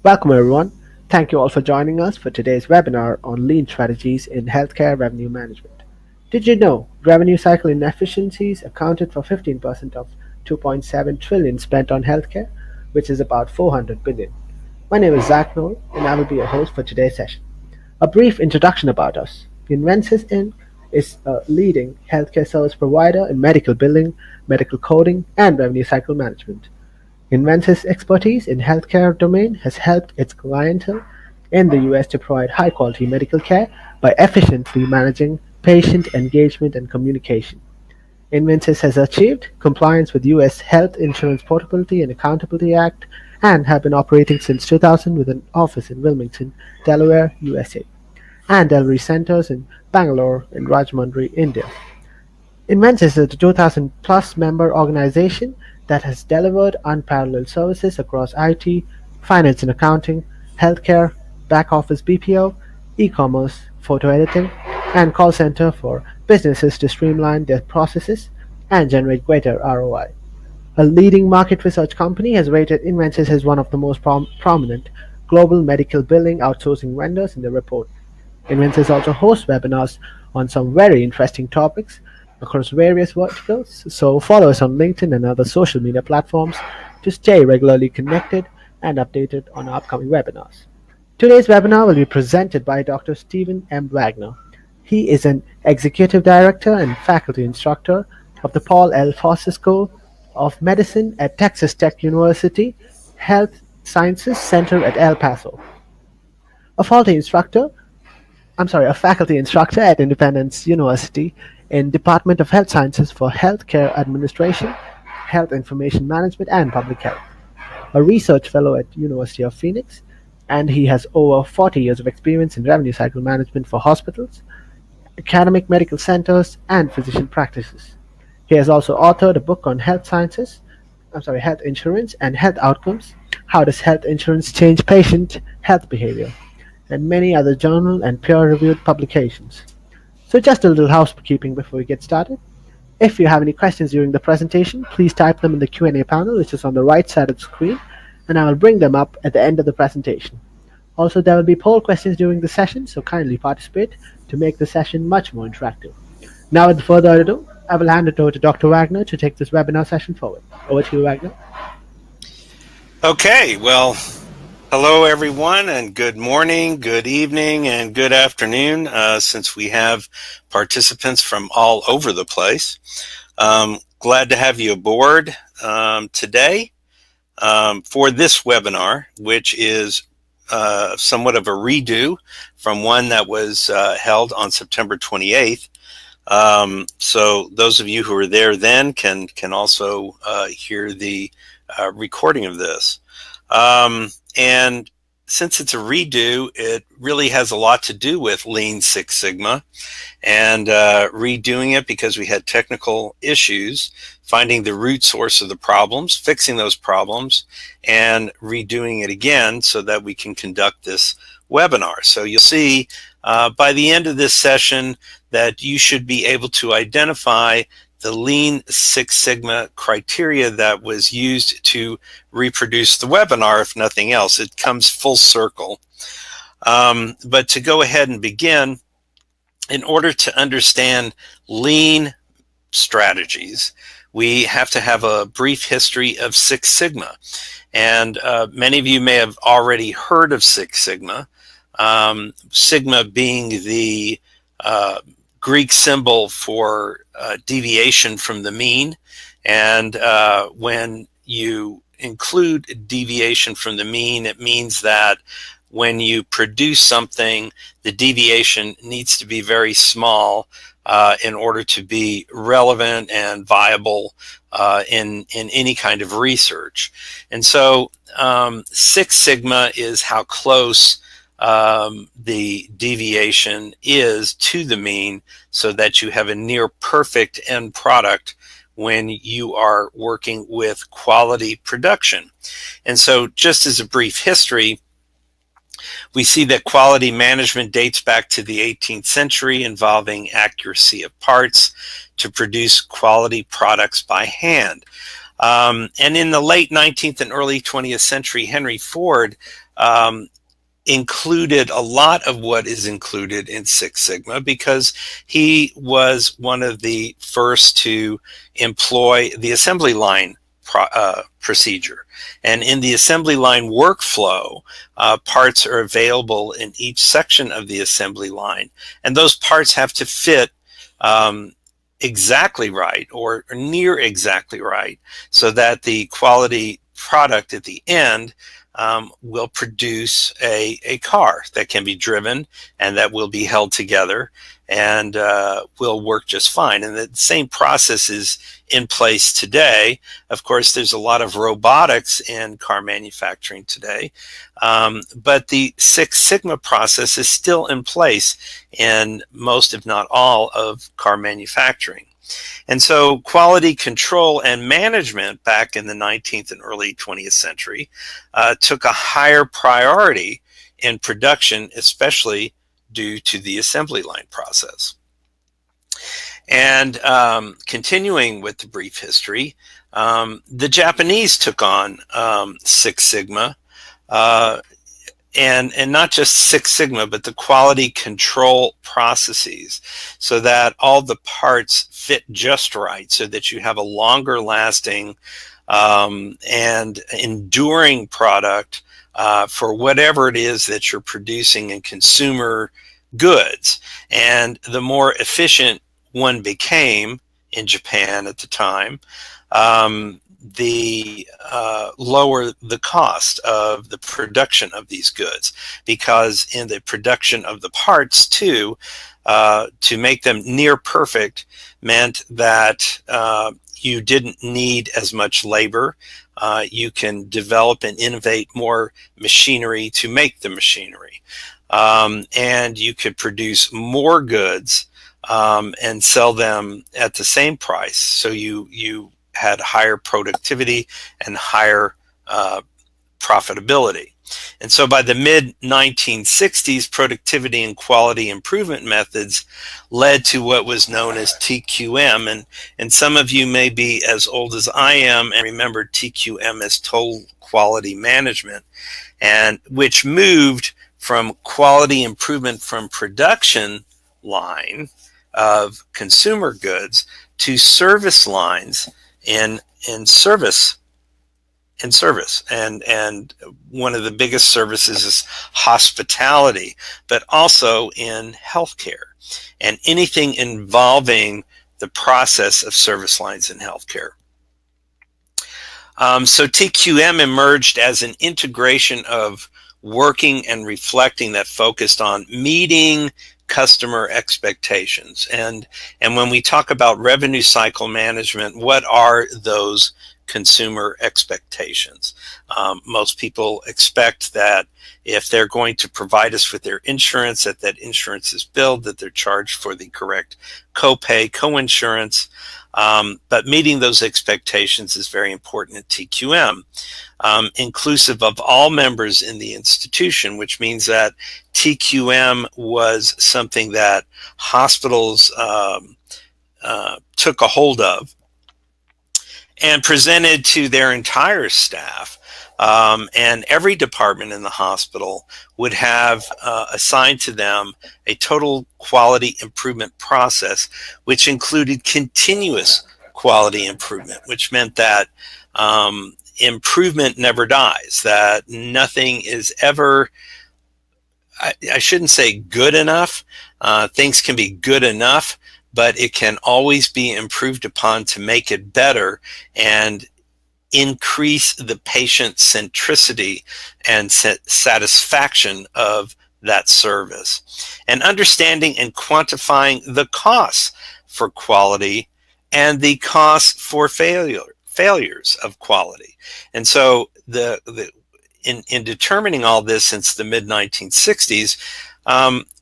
Welcome, everyone. Thank you all for joining us for today's webinar on lean strategies in healthcare revenue management. Did you know revenue cycle inefficiencies accounted for 15% of 2.7 trillion spent on healthcare, which is about 400 billion? My name is Zach Noel, and I will be your host for today's session. A brief introduction about us. Invensys Inc. is a leading healthcare service provider in medical billing, medical coding, and revenue cycle management. Invensys' expertise in healthcare domain has helped its clientele in the US to provide high-quality medical care by efficiently managing patient engagement and communication. Invensys has achieved compliance with US Health Insurance Portability and Accountability Act and have been operating since 2000 with an office in Wilmington, Delaware, USA, and delivery centers in Bangalore and Rajahmundry, India. Invensys is a 2,000-plus member organization that has delivered unparalleled services across IT, finance and accounting, healthcare, back-office BPO, e-commerce, photo editing, and call center for businesses to streamline their processes and generate greater ROI. A leading market research company has rated Invensys as one of the most prominent global medical billing outsourcing vendors in the report. Invensys also hosts webinars on some very interesting topics across various verticals, so follow us on LinkedIn and other social media platforms to stay regularly connected and updated on upcoming webinars. Today's webinar will be presented by Dr. Stephen M. Wagner. He is an executive director and faculty instructor of the Paul L. Foster School of Medicine at Texas Tech University Health Sciences Center at El Paso. A faculty instructor a faculty instructor at Independence University in Department of Health Sciences for Healthcare Administration, Health Information Management, and Public Health. A research fellow at University of Phoenix, and he has over 40 years of experience in revenue cycle management for hospitals, academic medical centers, and physician practices. He has also authored a book on health insurance and health outcomes. How does health insurance change patient health behavior? And many other journal and peer-reviewed publications. So just a little housekeeping before we get started. If you have any questions during the presentation, please type them in the Q&A panel, which is on the right side of the screen, and I will bring them up at the end of the presentation. Also, there will be poll questions during the session, so kindly participate to make the session much more interactive. Now, without further ado, I will hand it over to Dr. Wagner to take this webinar session forward. Over to you, Wagner. Okay, well, hello everyone, and good morning, good evening, and good afternoon, since we have participants from all over the place. Glad to have you aboard today for this webinar, which is somewhat of a redo from one that was held on September 28th. So those of you who were there then can also hear the recording of this. And since it's a redo, it really has a lot to do with Lean Six Sigma and redoing it because we had technical issues, finding the root source of the problems, fixing those problems, and redoing it again so that we can conduct this webinar. So you'll see by the end of this session that you should be able to identify the Lean Six Sigma criteria that was used to reproduce the webinar, if nothing else. It comes full circle. But to go ahead and begin, in order to understand lean strategies, we have to have a brief history of Six Sigma. And many of you may have already heard of Six Sigma, Sigma being the Greek symbol for deviation from the mean. And when you include deviation from the mean, it means that when you produce something, the deviation needs to be very small in order to be relevant and viable in any kind of research. And so Six Sigma is how close the deviation is to the mean so that you have a near perfect end product when you are working with quality production. And so just as a brief history, we see that quality management dates back to the 18th century, involving accuracy of parts to produce quality products by hand. And in the late 19th and early 20th century, Henry Ford included a lot of what is included in Six Sigma because he was one of the first to employ the assembly line procedure. And in the assembly line workflow, parts are available in each section of the assembly line, and those parts have to fit exactly right or near exactly right so that the quality product at the end will produce a car that can be driven and that will be held together and will work just fine. And the same process is in place today. Of course, there's a lot of robotics in car manufacturing today, but the Six Sigma process is still in place in most, if not all, of car manufacturing. And so quality control and management back in the 19th and early 20th century took a higher priority in production, especially due to the assembly line process. And continuing with the brief history, the Japanese took on Six Sigma, and not just Six Sigma, but the quality control processes so that all the parts fit just right so that you have a longer lasting and enduring product for whatever it is that you're producing in consumer goods. And the more efficient one became in Japan at the time, the lower the cost of the production of these goods, because in the production of the parts too, to make them near perfect meant that you didn't need as much labor. You can develop and innovate more machinery to make the machinery, and you could produce more goods and sell them at the same price. So you had higher productivity and higher profitability. And so by the mid-1960s, productivity and quality improvement methods led to what was known as TQM. And some of you may be as old as I am and remember TQM as total quality management, and which moved from quality improvement from production line of consumer goods to service lines in service. And one of the biggest services is hospitality, but also in healthcare and anything involving the process of service lines in healthcare. So TQM emerged as an integration of working and reflecting that focused on meeting customer expectations. And when we talk about revenue cycle management, what are those consumer expectations? Most people expect that if they're going to provide us with their insurance, that insurance is billed, that they're charged for the correct copay, coinsurance. But meeting those expectations is very important at TQM, inclusive of all members in the institution, which means that TQM was something that hospitals took a hold of and presented to their entire staff. And every department in the hospital would have assigned to them a total quality improvement process, which included continuous quality improvement, which meant that improvement never dies, that nothing is ever, I shouldn't say good enough. Things can be good enough, but it can always be improved upon to make it better and increase the patient centricity and satisfaction of that service. And understanding and quantifying the costs for quality and the costs for failures of quality. And so in determining all this since the mid-1960s,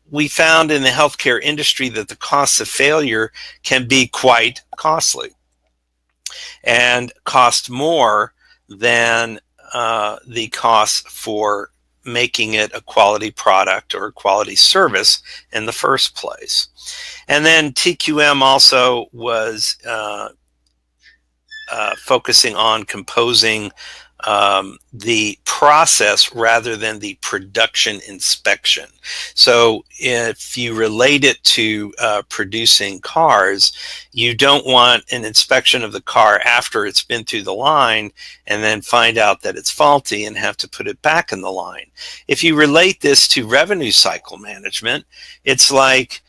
we found in the healthcare industry that the costs of failure can be quite costly and cost more than the costs for making it a quality product or a quality service in the first place. And then TQM also was focusing on composing the process rather than the production inspection. So if you relate it to producing cars, you don't want an inspection of the car after it's been through the line and then find out that it's faulty and have to put it back in the line. If you relate this to revenue cycle management, it's like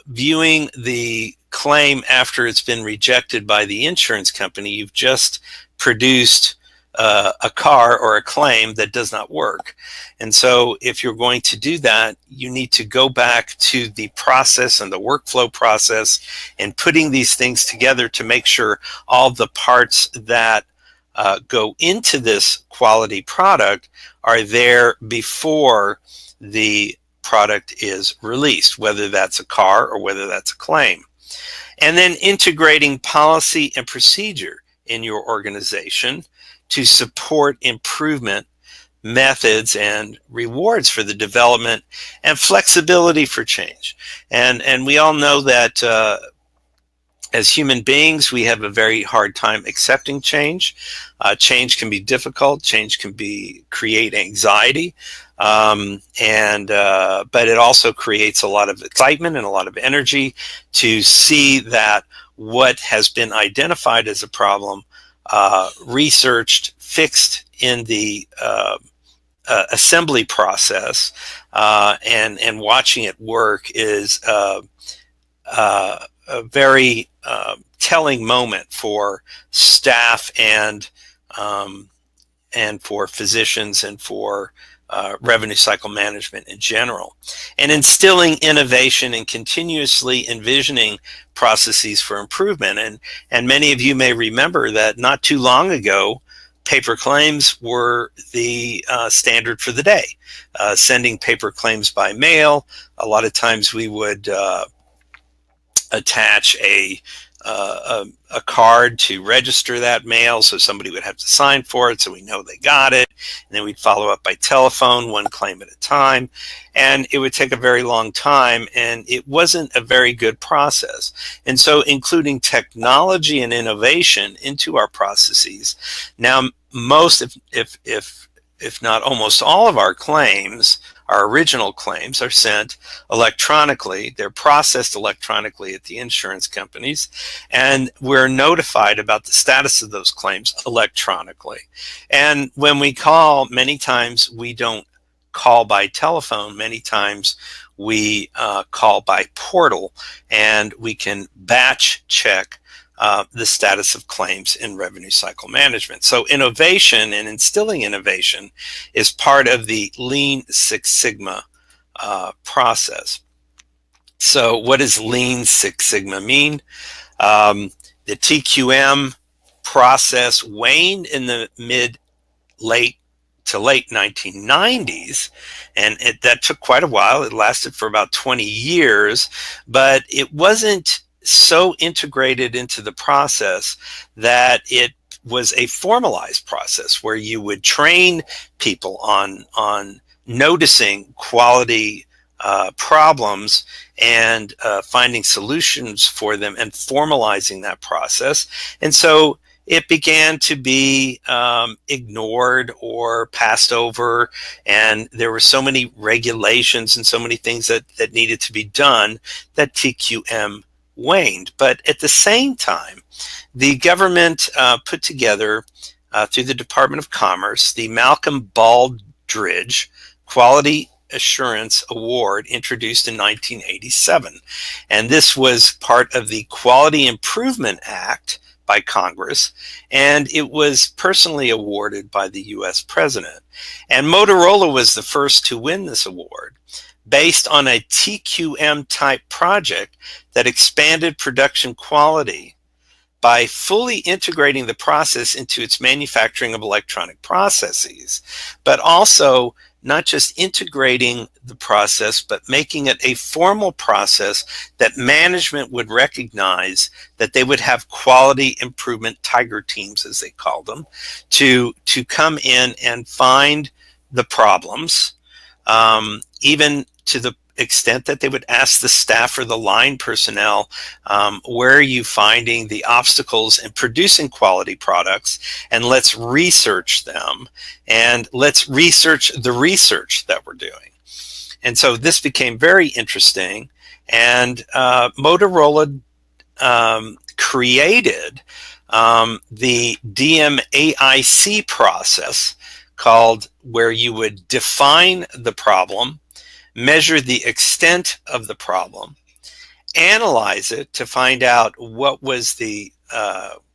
viewing the claim after it's been rejected by the insurance company. You've just produced a car or a claim that does not work. And so if you're going to do that, you need to go back to the process and the workflow process and putting these things together to make sure all the parts that go into this quality product are there before the product is released, whether that's a car or whether that's a claim. And then integrating policy and procedure in your organization to support improvement methods and rewards for the development and flexibility for change. And we all know that as human beings, we have a very hard time accepting change. Change can be difficult. Change can create anxiety. But it also creates a lot of excitement and a lot of energy to see that what has been identified as a problem, researched, fixed in the assembly process, and watching it work is a very telling moment for staff and for physicians and for revenue cycle management in general. And instilling innovation and continuously envisioning processes for improvement. And many of you may remember that not too long ago, paper claims were the standard for the day. Sending paper claims by mail, a lot of times we would attach a card to register that mail, so somebody would have to sign for it so we know they got it, and then we'd follow up by telephone, one claim at a time, and it would take a very long time, and it wasn't a very good process. And so including technology and innovation into our processes, now most, if not almost all of our claims, our original claims, are sent electronically. They're processed electronically at the insurance companies, and we're notified about the status of those claims electronically. And when we call, many times we don't call by telephone. Many times we call by portal, and we can batch check the status of claims in revenue cycle management. So innovation and instilling innovation is part of the Lean Six Sigma process. So what does Lean Six Sigma mean? The TQM process waned in the late 1990s, and that took quite a while. It lasted for about 20 years, but it wasn't so integrated into the process that it was a formalized process where you would train people on noticing quality problems and finding solutions for them and formalizing that process. And so it began to be ignored or passed over, and there were so many regulations and so many things that needed to be done that TQM waned. But at the same time, the government put together, through the Department of Commerce, the Malcolm Baldrige Quality Assurance Award, introduced in 1987. And this was part of the Quality Improvement Act by Congress, and it was personally awarded by the US President. And Motorola was the first to win this award, based on a TQM type project that expanded production quality by fully integrating the process into its manufacturing of electronic processes, but also not just integrating the process, but making it a formal process that management would recognize, that they would have quality improvement tiger teams, as they called them, to come in and find the problems, even to the extent that they would ask the staff or the line personnel, where are you finding the obstacles in producing quality products, and let's research them, and let's research the research that we're doing. And so this became very interesting, and Motorola created the DMAIC process, called where you would define the problem, measure the extent of the problem, analyze it to find out what was the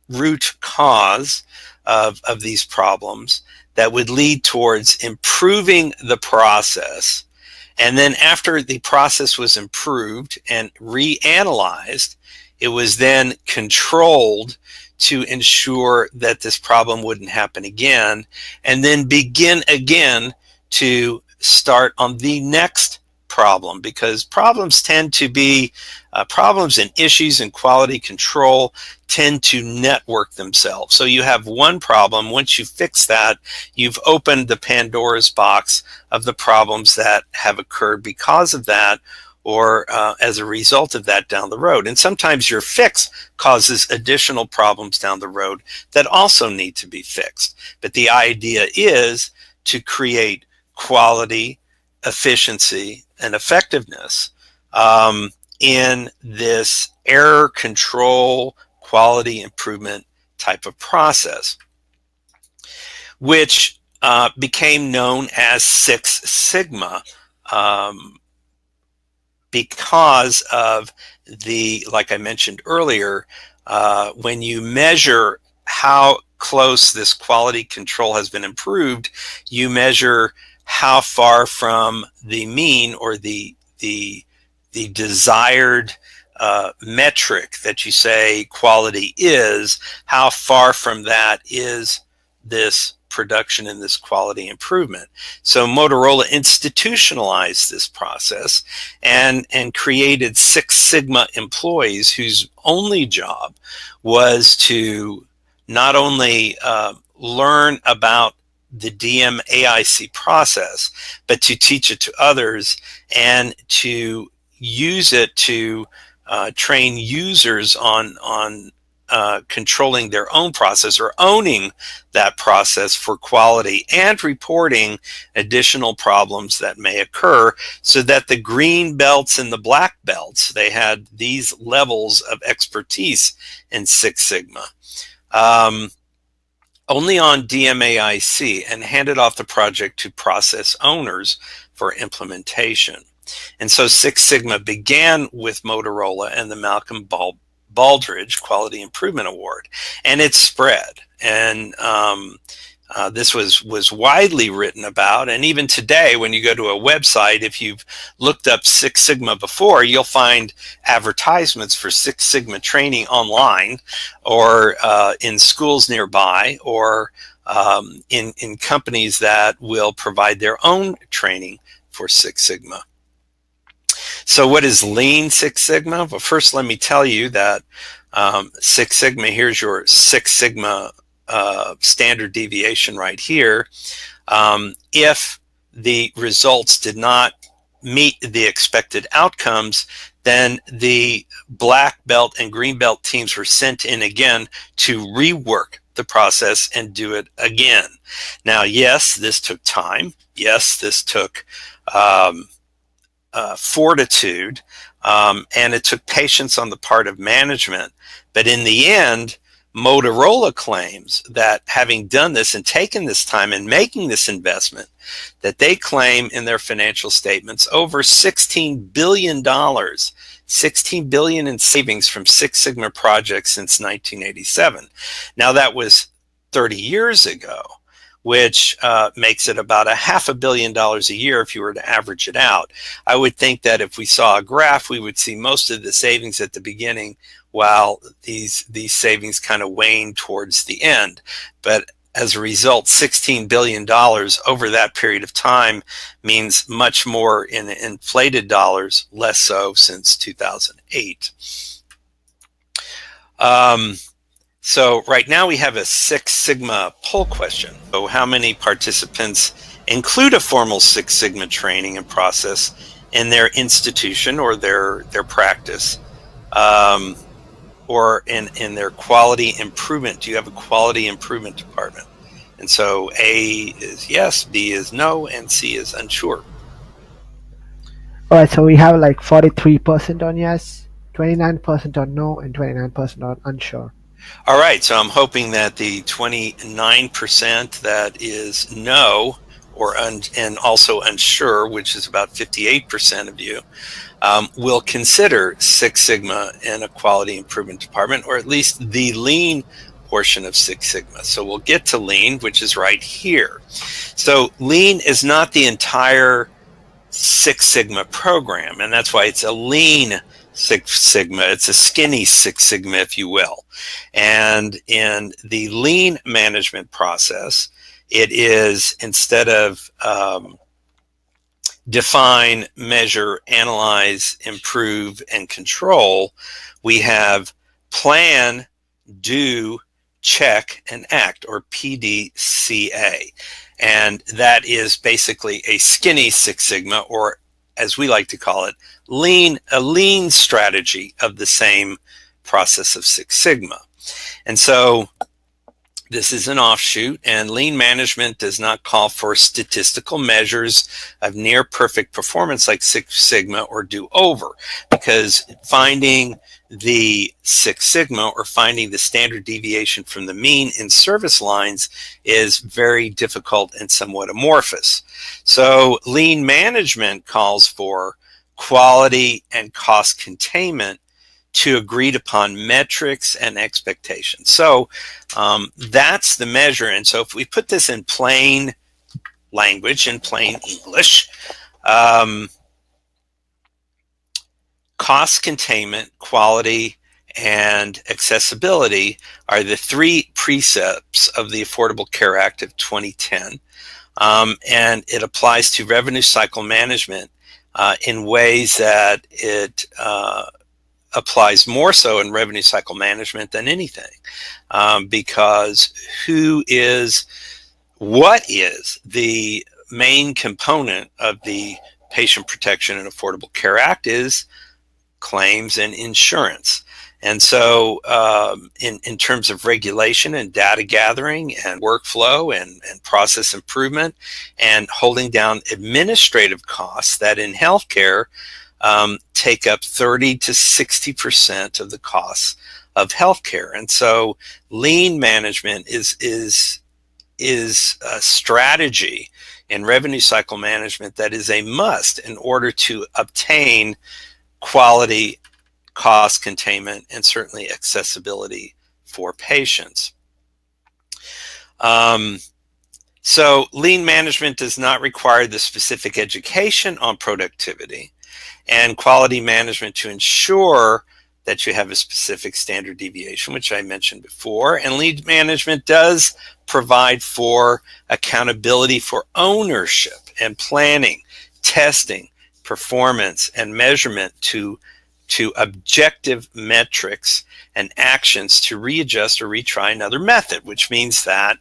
root cause of these problems that would lead towards improving the process. And then after the process was improved and reanalyzed, it was then controlled to ensure that this problem wouldn't happen again, and then begin again to start on the next problem, because problems tend to be problems and issues in quality control tend to network themselves. So you have one problem. Once you fix that, you've opened the Pandora's box of the problems that have occurred because of that, or as a result of that down the road. And sometimes your fix causes additional problems down the road that also need to be fixed. But the idea is to create quality, efficiency, and effectiveness in this error control, quality improvement type of process, which became known as Six Sigma, because of the, like I mentioned earlier, when you measure how close this quality control has been improved, you measure how far from the mean, or the desired metric that you say quality is, how far from that is this production and this quality improvement. So Motorola institutionalized this process and created Six Sigma employees whose only job was to not only learn about the DMAIC process, but to teach it to others and to use it to train users on controlling their own process, or owning that process for quality, and reporting additional problems that may occur, so that the green belts and the black belts, they had these levels of expertise in Six Sigma. Only on DMAIC, and handed off the project to process owners for implementation. And so Six Sigma began with Motorola and the Malcolm Baldrige Quality Improvement Award, and it spread. And this was widely written about, and even today, when you go to a website, if you've looked up Six Sigma before, you'll find advertisements for Six Sigma training online, or in schools nearby, or in companies that will provide their own training for Six Sigma. So what is Lean Six Sigma? Well, first let me tell you that Six Sigma, here's your Six Sigma standard deviation right here. If the results did not meet the expected outcomes, then the black belt and green belt teams were sent in again to rework the process and do it again. Now, yes, this took time. Yes, this took fortitude, and it took patience on the part of management. But in the end, Motorola claims that having done this and taken this time and making this investment, that they claim in their financial statements over $16 billion, $16 billion in savings from Six Sigma projects since 1987. Now, that was 30 years ago, which makes it about $500 million a year if you were to average it out. I would think that if we saw a graph, we would see most of the savings at the beginning, while these savings kind of wane towards the end. But as a result, $16 billion over that period of time means much more in inflated dollars, less so since 2008. So right now we have a Six Sigma poll question. So how many participants include a formal Six Sigma training and process in their institution or their practice, um, or in their quality improvement? Do you have a quality improvement department? And so A is yes, B is no, and C is unsure. All right, so we have like 43% on yes, 29% on no, and 29% on unsure. All right, so I'm hoping that the 29% that is no and also unsure, which is about 58% of you, will consider Six Sigma in a quality improvement department, or at least the lean portion of Six Sigma. So we'll get to lean, which is right here. So lean is not the entire Six Sigma program, and that's why it's a lean Six Sigma. It's a skinny Six Sigma, if you will. And in the lean management process, it is, instead of define, measure, analyze, improve, and control, we have plan, do, check, and act, or PDCA. And that is basically a skinny Six Sigma, or as we like to call it, a lean strategy of the same process of Six Sigma. And so this is an offshoot, and lean management does not call for statistical measures of near perfect performance like Six Sigma or do over, because finding the Six Sigma or finding the standard deviation from the mean in service lines is very difficult and somewhat amorphous. So lean management calls for quality and cost containment to agreed upon metrics and expectations. So that's the measure. And so if we put this in plain language, in plain English, cost containment, quality, and accessibility are the three precepts of the Affordable Care Act of 2010. And it applies to revenue cycle management in ways that it applies more so in revenue cycle management than anything, because what is the main component of the Patient Protection and Affordable Care Act is claims and insurance. And so in terms of regulation and data gathering and workflow and process improvement and holding down administrative costs that in healthcare take up 30 to 60% of the costs of healthcare. And so lean management is a strategy in revenue cycle management that is a must in order to obtain quality, cost containment, and certainly accessibility for patients. So lean management does not require the specific education on productivity and quality management to ensure that you have a specific standard deviation, which I mentioned before. And lean management does provide for accountability for ownership and planning, testing, performance, and measurement to objective metrics and actions to readjust or retry another method, which means that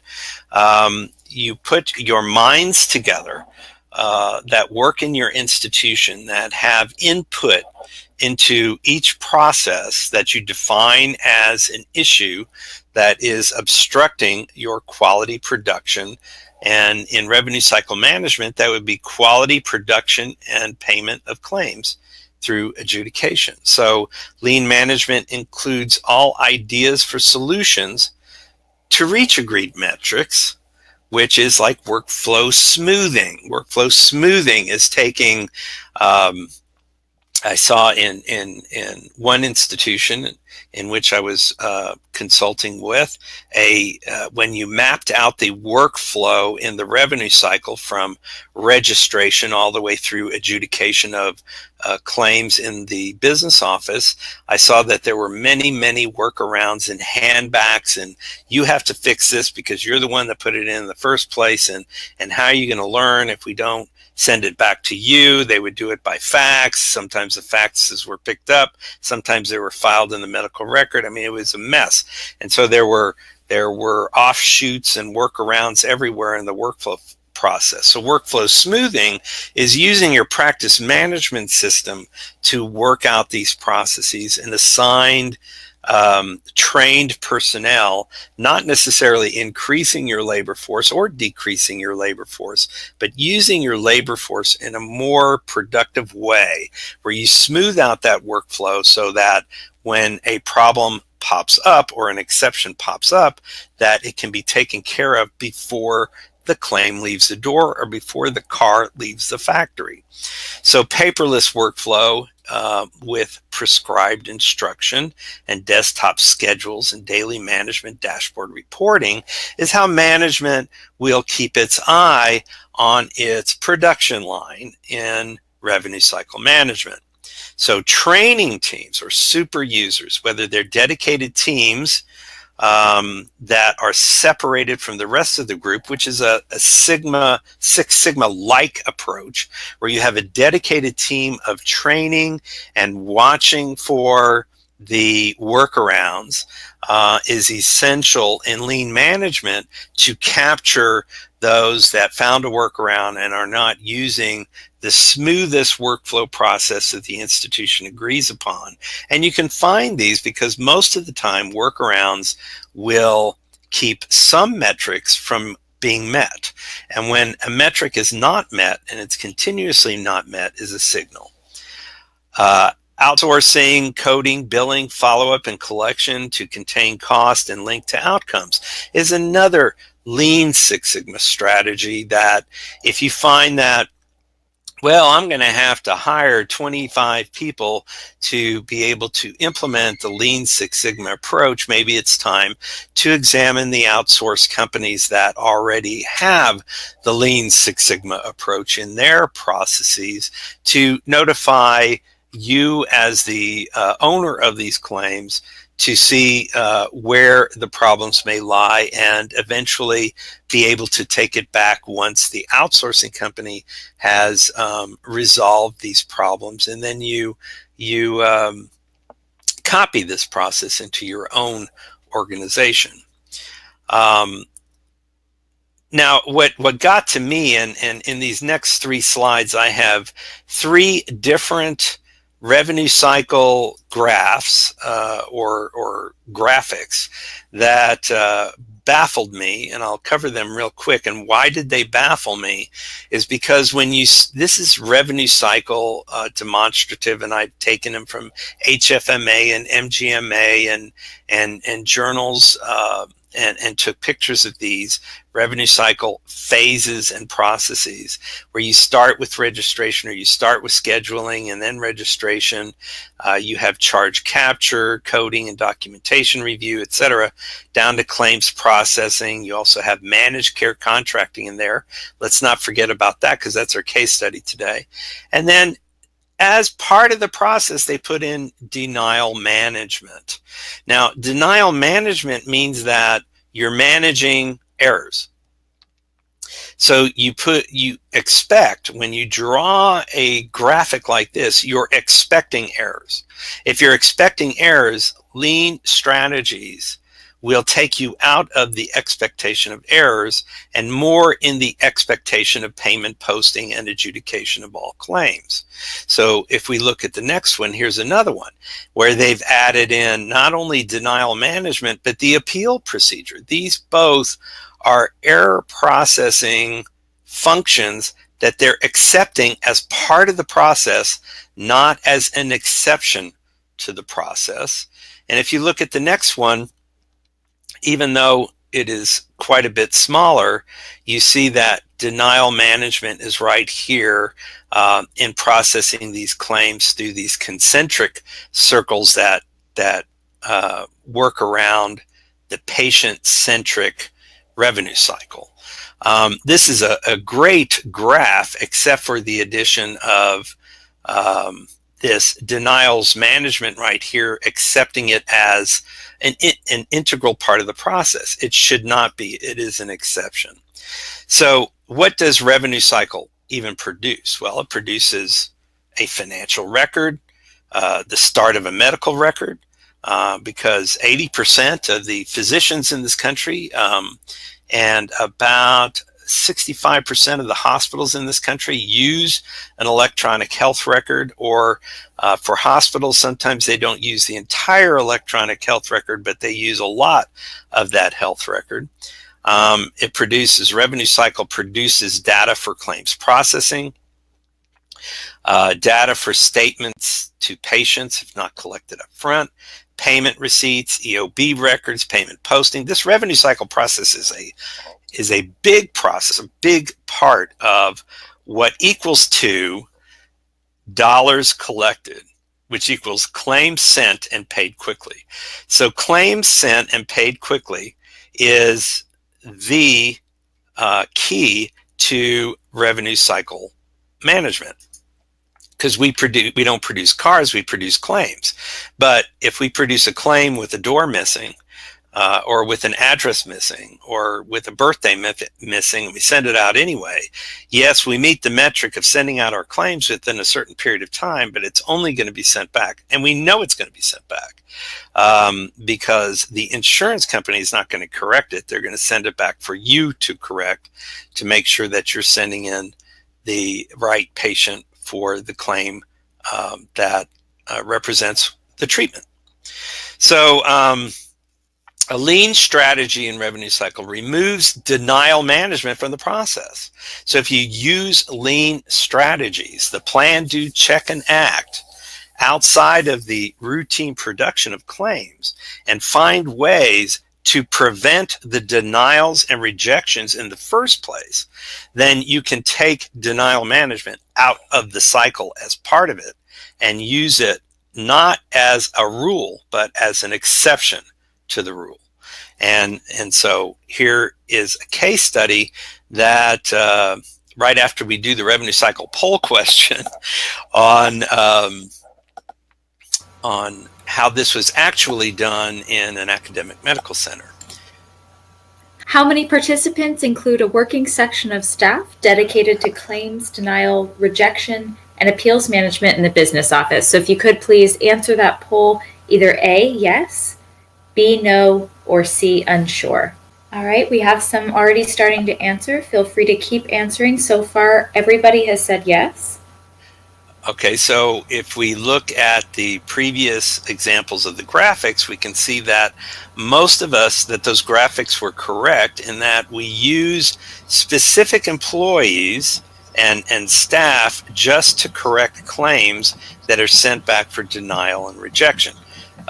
you put your minds together that work in your institution, that have input into each process that you define as an issue that is obstructing your quality production. And in revenue cycle management, that would be quality production and payment of claims through adjudication. So lean management includes all ideas for solutions to reach agreed metrics, which is like workflow smoothing. Workflow smoothing is taking, I saw in one institution in which I was consulting with, when you mapped out the workflow in the revenue cycle from registration all the way through adjudication of claims in the business office, I saw that there were many workarounds and handbacks, and you have to fix this because you're the one that put it in the first place, and how are you going to learn if we don't send it back to you? They would do it by fax. Sometimes the faxes were picked up. Sometimes they were filed in the medical record. I mean, it was a mess. And so there were offshoots and workarounds everywhere in the workflow process. So workflow smoothing is using your practice management system to work out these processes and assigned trained personnel, not necessarily increasing your labor force or decreasing your labor force, but using your labor force in a more productive way where you smooth out that workflow so that when a problem pops up or an exception pops up, that it can be taken care of before the claim leaves the door or before the car leaves the factory. So paperless workflow with prescribed instruction and desktop schedules and daily management dashboard reporting is how management will keep its eye on its production line in revenue cycle management. So training teams or super users, whether they're dedicated teams that are separated from the rest of the group, which is a Six Sigma-like approach, where you have a dedicated team of training and watching for the workarounds, is essential in lean management to capture those that found a workaround and are not using the smoothest workflow process that the institution agrees upon. And you can find these because most of the time workarounds will keep some metrics from being met. And when a metric is not met and it's continuously not met is a signal. Outsourcing, coding, billing, follow-up, and collection to contain cost and link to outcomes is another lean Six Sigma strategy that if you find that, well, I'm going to have to hire 25 people to be able to implement the Lean Six Sigma approach, maybe it's time to examine the outsourced companies that already have the Lean Six Sigma approach in their processes to notify you as the owner of these claims to see where the problems may lie and eventually be able to take it back once the outsourcing company has resolved these problems. And then you copy this process into your own organization. Now, what got to me, and in these next three slides, I have three different revenue cycle graphs or graphics that baffled me, and I'll cover them real quick. And why did they baffle me is because when this is revenue cycle demonstrative, and I've taken them from HFMA and MGMA and journals and took pictures of these revenue cycle phases and processes where you start with registration or you start with scheduling and then registration. You have charge capture, coding and documentation review, etc., down to claims processing. You also have managed care contracting in there. Let's not forget about that because that's our case study today. And then as part of the process, they put in denial management. Now, denial management means that you're managing errors. So you expect, when you draw a graphic like this, you're expecting errors. If you're expecting errors, lean strategies will take you out of the expectation of errors and more in the expectation of payment posting and adjudication of all claims. So if we look at the next one, here's another one where they've added in not only denial management, but the appeal procedure. These both are error processing functions that they're accepting as part of the process, not as an exception to the process. And if you look at the next one, even though it is quite a bit smaller, you see that denial management is right here in processing these claims through these concentric circles that work around the patient-centric revenue cycle. This is a great graph, except for the addition of this denials management right here, accepting it as an integral part of the process. It should not be. It is an exception. So what does revenue cycle even produce? Well, it produces a financial record, the start of a medical record, because 80% of the physicians in this country and about 65% of the hospitals in this country use an electronic health record, or for hospitals, sometimes they don't use the entire electronic health record, but they use a lot of that health record. Revenue cycle produces data for claims processing, data for statements to patients if not collected up front, payment receipts, EOB records, payment posting. This revenue cycle process is a big process, a big part of what equals to dollars collected, which equals claims sent and paid quickly. So claims sent and paid quickly is the key to revenue cycle management, because we don't produce cars, we produce claims. But if we produce a claim with a door missing, or with an address missing, or with a birthday missing, and we send it out anyway, yes, we meet the metric of sending out our claims within a certain period of time, but it's only going to be sent back. And we know it's going to be sent back because the insurance company is not going to correct it. They're going to send it back for you to correct, to make sure that you're sending in the right patient for the claim that represents the treatment. So a lean strategy in revenue cycle removes denial management from the process. So if you use lean strategies, the plan, do, check, and act outside of the routine production of claims, and find ways to prevent the denials and rejections in the first place, then you can take denial management out of the cycle as part of it and use it not as a rule, but as an exception to the rule. And so here is a case study that right after we do the revenue cycle poll question on how this was actually done in an academic medical center. How many participants include a working section of staff dedicated to claims, denial, rejection, and appeals management in the business office? So if you could please answer that poll, either A, yes, B, no, or C, unsure. All right, we have some already starting to answer. Feel free to keep answering. So far, everybody has said yes. Okay, so if we look at the previous examples of the graphics, we can see that most of us, that those graphics were correct in that we use specific employees and staff just to correct claims that are sent back for denial and rejection.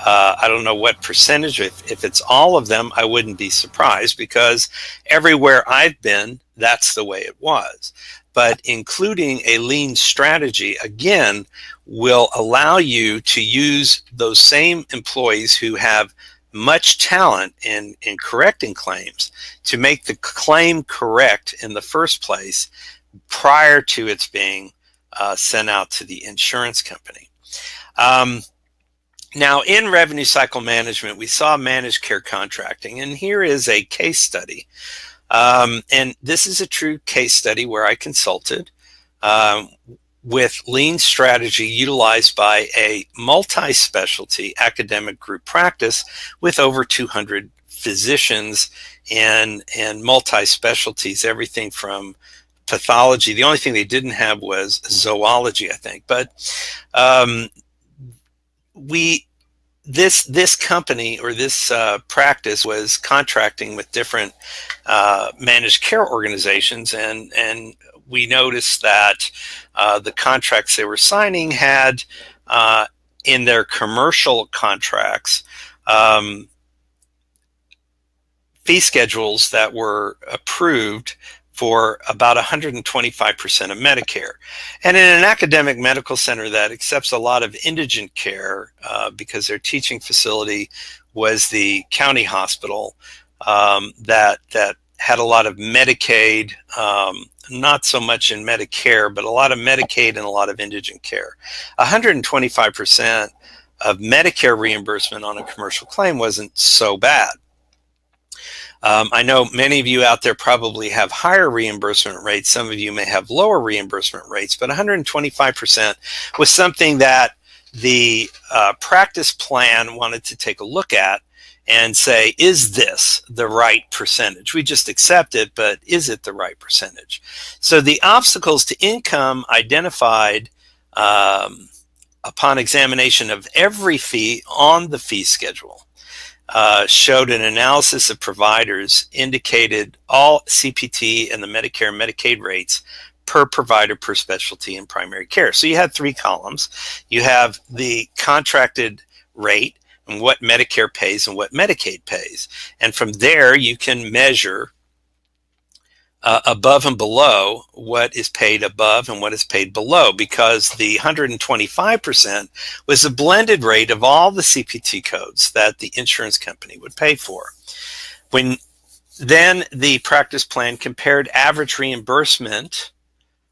I don't know what percentage, if it's all of them, I wouldn't be surprised, because everywhere I've been, that's the way it was. But including a lean strategy, again, will allow you to use those same employees who have much talent in correcting claims to make the claim correct in the first place prior to its being sent out to the insurance company. Now, in revenue cycle management, we saw managed care contracting, and here is a case study. And this is a true case study where I consulted with lean strategy utilized by a multi-specialty academic group practice with over 200 physicians and multi-specialties, everything from pathology. The only thing they didn't have was zoology, I think. But this company, or this practice, was contracting with different managed care organizations, and we noticed that the contracts they were signing had in their commercial contracts fee schedules that were approved for about 125% of Medicare. And in an academic medical center that accepts a lot of indigent care, because their teaching facility was the county hospital, that had a lot of Medicaid, not so much in Medicare, but a lot of Medicaid and a lot of indigent care. 125% of Medicare reimbursement on a commercial claim wasn't so bad. I know many of you out there probably have higher reimbursement rates. Some of you may have lower reimbursement rates, but 125% was something that the practice plan wanted to take a look at and say, is this the right percentage? We just accept it, but is it the right percentage? So the obstacles to income identified upon examination of every fee on the fee schedule showed an analysis of providers indicated all CPT and the Medicare and Medicaid rates per provider per specialty in primary care. So you had three columns. You have the contracted rate and what Medicare pays and what Medicaid pays. And from there, you can measure above and below what is paid above and what is paid below, because the 125% was a blended rate of all the CPT codes that the insurance company would pay for. When then the practice plan compared average reimbursement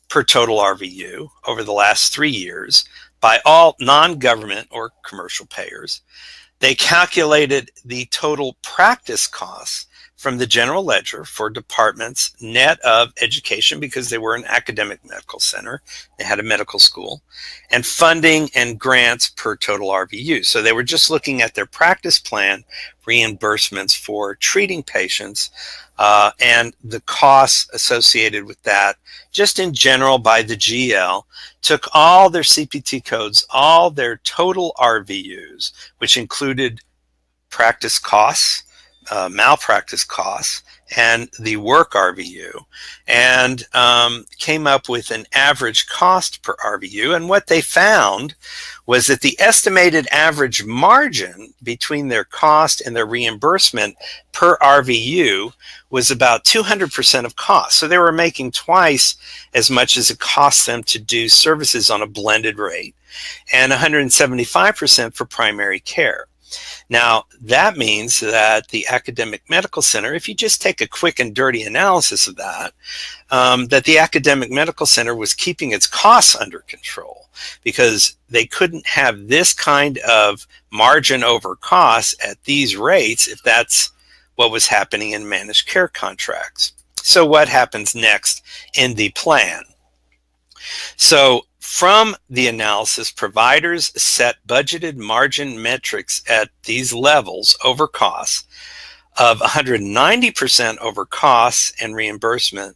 per total RVU over the last 3 years by all non-government or commercial payers. They calculated the total practice costs from the general ledger for departments net of education, because they were an academic medical center, they had a medical school, and funding and grants per total RVU. So they were just looking at their practice plan reimbursements for treating patients and the costs associated with that, just in general by the GL, took all their CPT codes, all their total RVUs, which included practice costs, malpractice costs, and the work RVU, and came up with an average cost per RVU. And what they found was that the estimated average margin between their cost and their reimbursement per RVU was about 200% of cost. So they were making twice as much as it cost them to do services on a blended rate, and 175% for primary care. Now, that means that the academic medical center, if you just take a quick and dirty analysis of that, that the academic medical center was keeping its costs under control, because they couldn't have this kind of margin over costs at these rates if that's what was happening in managed care contracts. So what happens next in the plan? So from the analysis, providers set budgeted margin metrics at these levels over costs of 190% over costs and reimbursement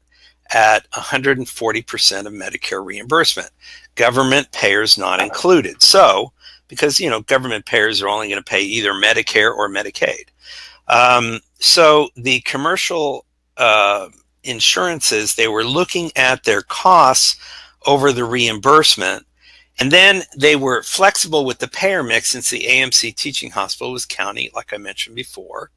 at 140% of Medicare reimbursement, government payers not included. So, because, government payers are only going to pay either Medicare or Medicaid. So the commercial insurances, they were looking at their costs over the reimbursement, and then they were flexible with the payer mix, since the AMC teaching hospital was county, like I mentioned before.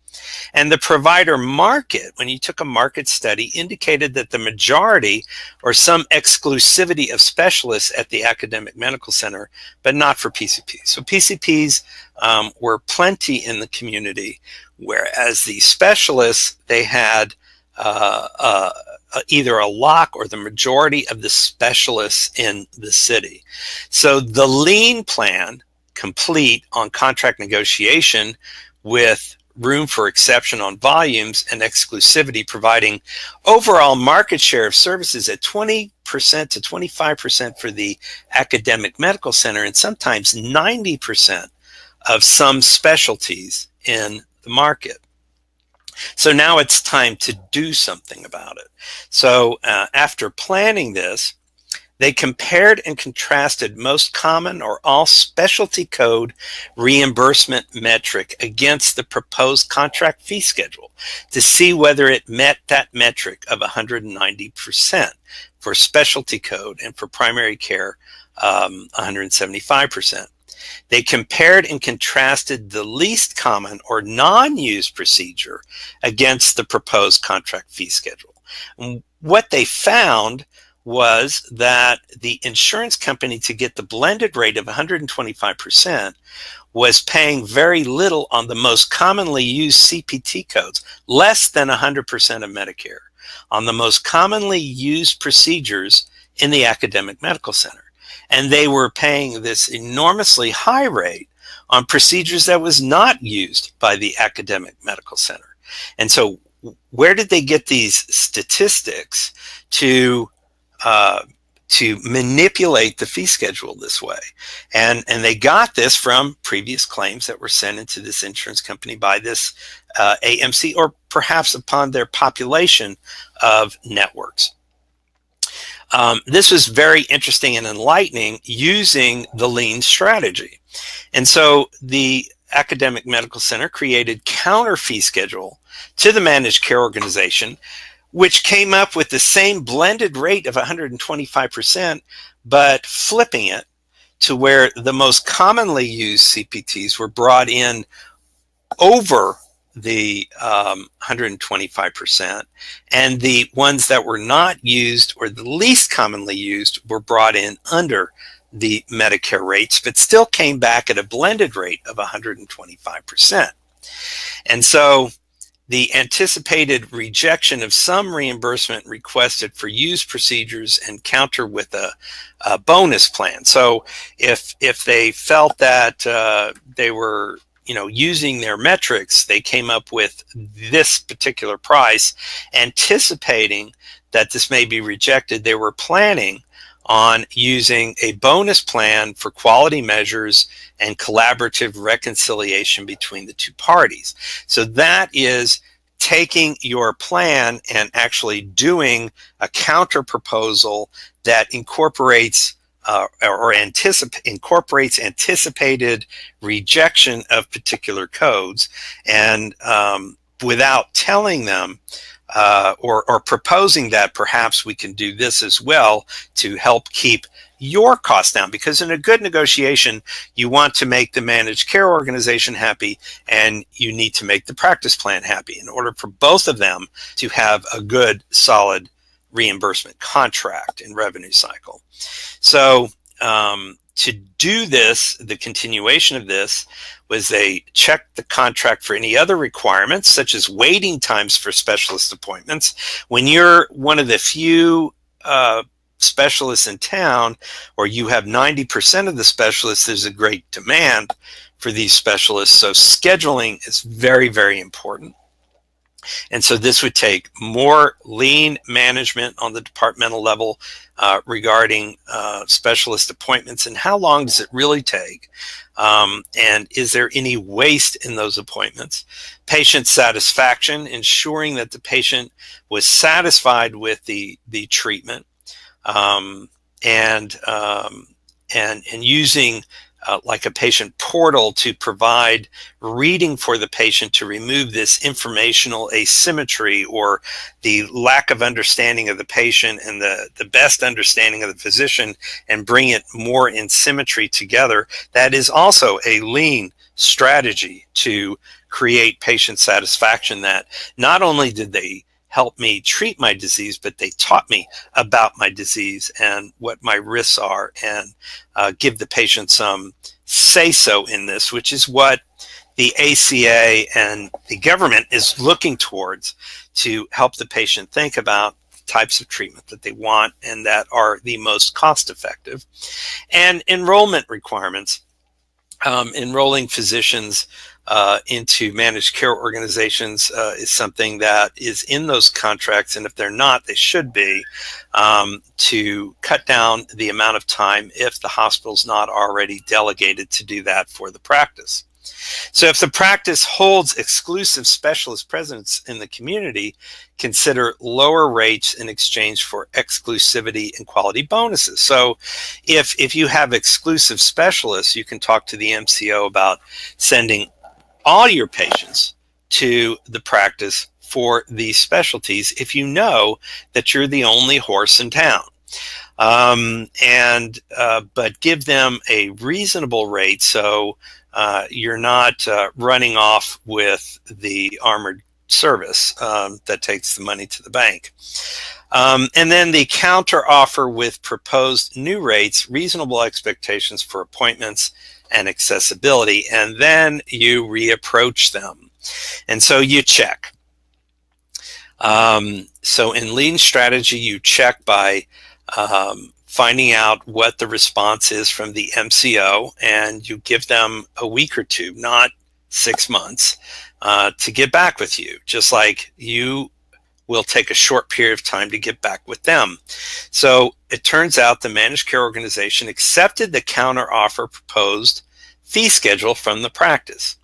And the provider market, when you took a market study, indicated that the majority or some exclusivity of specialists at the academic medical center, but not for PCPs. So PCPs were plenty in the community, whereas the specialists, they had either a lock or the majority of the specialists in the city. So the lean plan, complete on contract negotiation with room for exception on volumes and exclusivity, providing overall market share of services at 20% to 25% for the academic medical center, and sometimes 90% of some specialties in the market. So now it's time to do something about it. So after planning this, they compared and contrasted most common or all specialty code reimbursement metric against the proposed contract fee schedule to see whether it met that metric of 190% for specialty code, and for primary care 175%. They compared and contrasted the least common or non-used procedure against the proposed contract fee schedule. And what they found was that the insurance company, to get the blended rate of 125%, was paying very little on the most commonly used CPT codes, less than 100% of Medicare, on the most commonly used procedures in the academic medical center. And they were paying this enormously high rate on procedures that was not used by the academic medical center. And so where did they get these statistics to to manipulate the fee schedule this way. And they got this from previous claims that were sent into this insurance company by this AMC, or perhaps upon their population of networks. This was very interesting and enlightening using the lean strategy. And so the academic medical center created counter fee schedule to the managed care organization, which came up with the same blended rate of 125%, but flipping it to where the most commonly used CPTs were brought in over the 125%, and the ones that were not used, or the least commonly used, were brought in under the Medicare rates, but still came back at a blended rate of 125%. And so the anticipated rejection of some reimbursement requested for used procedures and counter with a bonus plan. So if they felt that they were using their metrics, they came up with this particular price, anticipating that this may be rejected. They were planning on using a bonus plan for quality measures and collaborative reconciliation between the two parties. So that is taking your plan and actually doing a counter proposal that incorporates incorporates anticipated rejection of particular codes, and without telling them or proposing that perhaps we can do this as well to help keep your costs down. Because in a good negotiation, you want to make the managed care organization happy, and you need to make the practice plan happy in order for both of them to have a good, solid reimbursement contract and revenue cycle. So to do this, the continuation of this was they checked the contract for any other requirements, such as waiting times for specialist appointments. When you're one of the few specialists in town, or you have 90% of the specialists, there's a great demand for these specialists. So scheduling is very, very important. And so this would take more lean management on the departmental level regarding specialist appointments, and how long does it really take? And is there any waste in those appointments? Patient satisfaction, ensuring that the patient was satisfied with the treatment, and using like a patient portal to provide reading for the patient to remove this informational asymmetry, or the lack of understanding of the patient and the best understanding of the physician, and bring it more in symmetry together. That is also a lean strategy to create patient satisfaction, that not only did they help me treat my disease, but they taught me about my disease and what my risks are, and give the patient some say-so in this, which is what the ACA and the government is looking towards, to help the patient think about types of treatment that they want and that are the most cost-effective. And enrollment requirements. Enrolling physicians into managed care organizations is something that is in those contracts, and if they're not, they should be, to cut down the amount of time if the hospital's not already delegated to do that for the practice. So if the practice holds exclusive specialist presence in the community, consider lower rates in exchange for exclusivity and quality bonuses. So if you have exclusive specialists, you can talk to the MCO about sending all your patients to the practice for these specialties if you know that you're the only horse in town. But give them a reasonable rate, so you're not running off with the armored service that takes the money to the bank. And then the counter offer with proposed new rates, reasonable expectations for appointments, and accessibility, and then you reapproach them. And so you check. So in lean strategy, you check by finding out what the response is from the MCO, and you give them a week or two, not 6 months, to get back with you. Just like you we'll take a short period of time to get back with them. So it turns out the managed care organization accepted the counteroffer proposed fee schedule from the practice.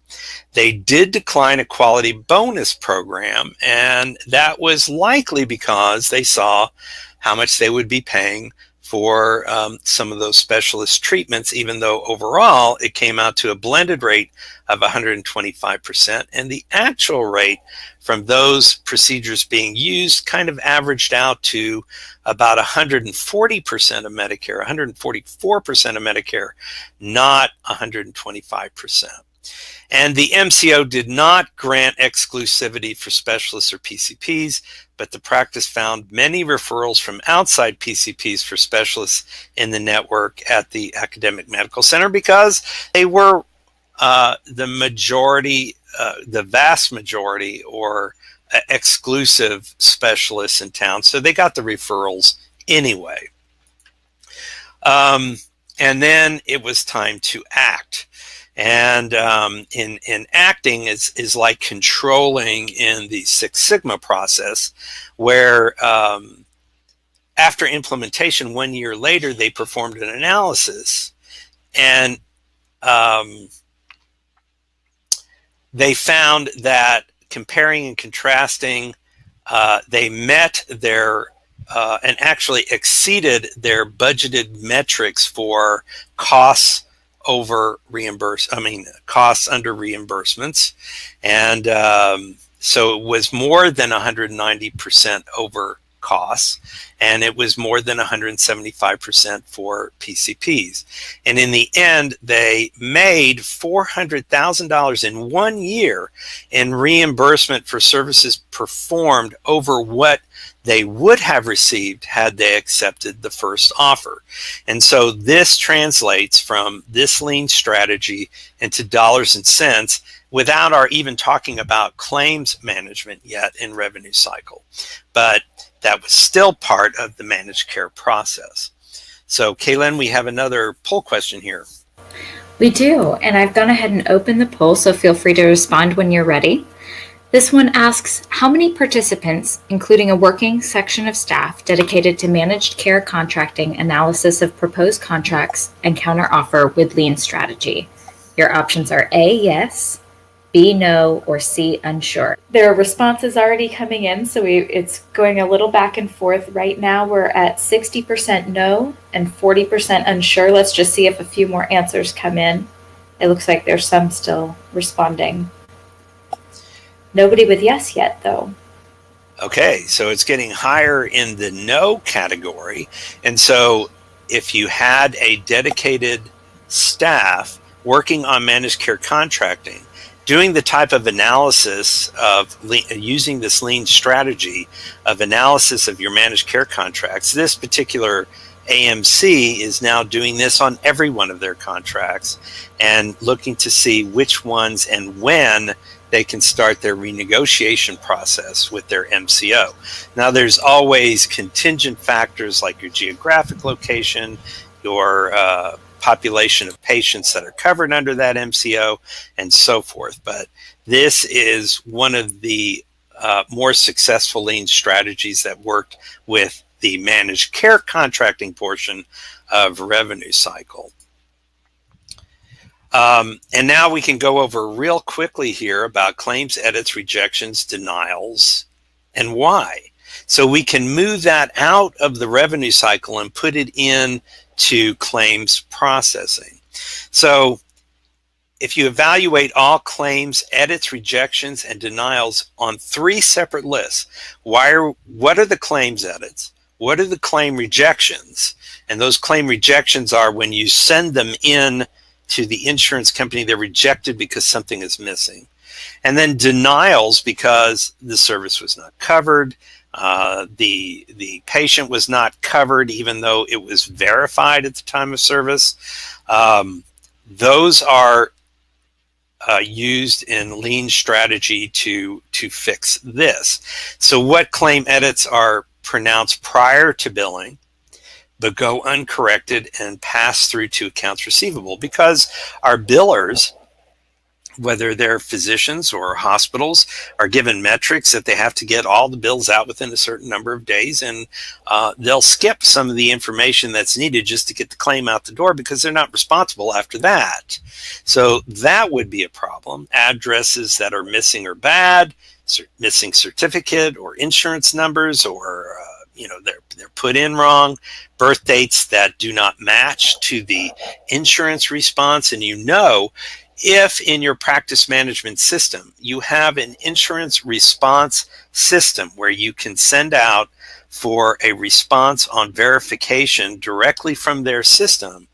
They did decline a quality bonus program, and that was likely because they saw how much they would be paying for some of those specialist treatments, even though overall it came out to a blended rate of 125%, and the actual rate from those procedures being used kind of averaged out to about 140% of Medicare, 144% of Medicare, not 125%. And the MCO did not grant exclusivity for specialists or PCPs, but the practice found many referrals from outside PCPs for specialists in the network at the academic medical center because they were the vast majority or exclusive specialists in town. So they got the referrals anyway. And then it was time to act. And in acting is like controlling in the Six Sigma process, where after implementation 1 year later, they performed an analysis, and they found that comparing and contrasting, they met their and actually exceeded their budgeted metrics for costs over costs under reimbursements. And so it was more than 190% over costs, and it was more than 175% for PCPs. And in the end, they made $400,000 in 1 year in reimbursement for services performed over what they would have received had they accepted the first offer. And so this translates from this lean strategy into dollars and cents without our even talking about claims management yet in revenue cycle. But that was still part of the managed care process. So Kaylin, we have another poll question here. We do, and I've gone ahead and opened the poll, so feel free to respond when you're ready. This one asks, how many participants, including a working section of staff dedicated to managed care contracting, analysis of proposed contracts, and counteroffer with lean strategy? Your options are A, yes, B, no, or C, unsure. There are responses already coming in, so it's going a little back and forth. Right now, we're at 60% no and 40% unsure. Let's just see if a few more answers come in. It looks like there's some still responding. Nobody with yes yet, though. Okay, so it's getting higher in the no category. And so if you had a dedicated staff working on managed care contracting, doing the type of analysis of using this lean strategy of analysis of your managed care contracts, this particular AMC is now doing this on every one of their contracts and looking to see which ones and when they can start their renegotiation process with their MCO. Now, there's always contingent factors like your geographic location, your population of patients that are covered under that MCO, and so forth. But this is one of the more successful lean strategies that worked with the managed care contracting portion of revenue cycle. And now we can go over real quickly here about claims edits, rejections, denials, and why. So we can move that out of the revenue cycle and put it in to claims processing. So if you evaluate all claims edits, rejections, and denials on 3 separate lists, what are the claims edits? What are the claim rejections? And those claim rejections are when you send them in to the insurance company, they're rejected because something is missing. And then denials because the service was not covered, the patient was not covered even though it was verified at the time of service. Those are used in lean strategy to fix this. So what claim edits are pronounced prior to billing but go uncorrected and pass through to accounts receivable? Because our billers whether they're physicians or hospitals, are given metrics that they have to get all the bills out within a certain number of days, and they'll skip some of the information that's needed just to get the claim out the door because they're not responsible after that. So that would be a problem. Addresses that are missing or bad, missing certificate or insurance numbers, or they're put in wrong, birth dates that do not match to the insurance response. And if in your practice management system you have an insurance response system where you can send out for a response on verification directly from their system,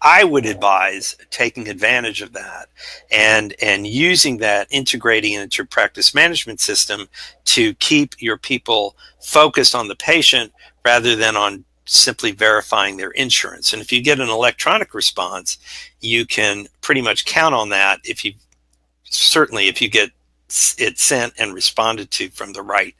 I would advise taking advantage of that and using that, integrating into your practice management system to keep your people focused on the patient rather than on simply verifying their insurance. And if you get an electronic response, you can pretty much count on that if you get it sent and responded to from the right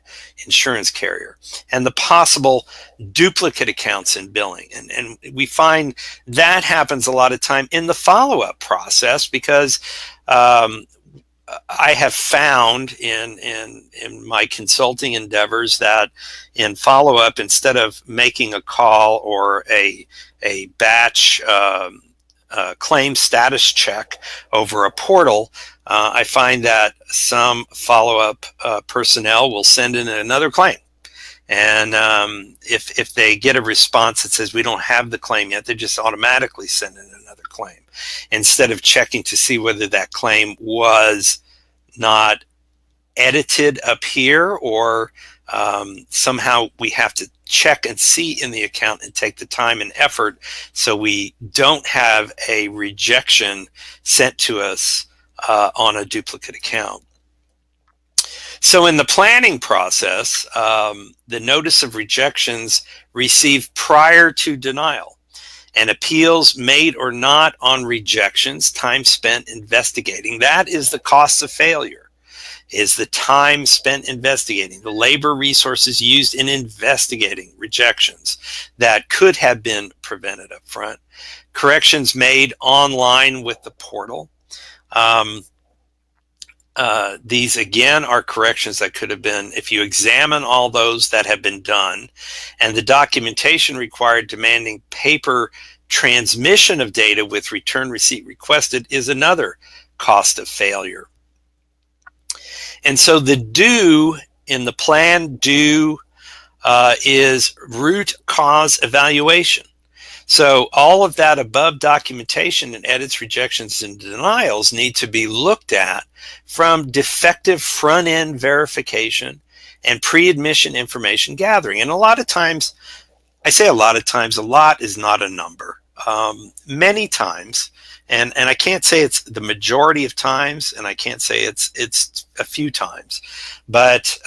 insurance carrier. And the possible duplicate accounts in billing. And we find that happens a lot of time in the follow-up process because I have found in my consulting endeavors that in follow-up, instead of making a call or a batch claim status check over a portal, I find that some follow-up personnel will send in another claim. And if they get a response that says we don't have the claim yet, they just automatically send in another claim instead of checking to see whether that claim was not edited up here or somehow we have to check and see in the account and take the time and effort so we don't have a rejection sent to us on a duplicate account. So in the planning process, the notice of rejections received prior to denial and appeals made or not on rejections, time spent investigating. That is the cost of failure, is the time spent investigating, the labor resources used in investigating rejections that could have been prevented up front. Corrections made online with the portal. These again are corrections that could have been, if you examine all those that have been done, and the documentation required demanding paper transmission of data with return receipt requested is another cost of failure. And so the do in the plan is root cause evaluation. So all of that above documentation and edits, rejections, and denials need to be looked at from defective front-end verification and pre-admission information gathering. And a lot of times, I say a lot of times, a lot is not a number. Many times, and I can't say it's the majority of times, and I can't say it's a few times, but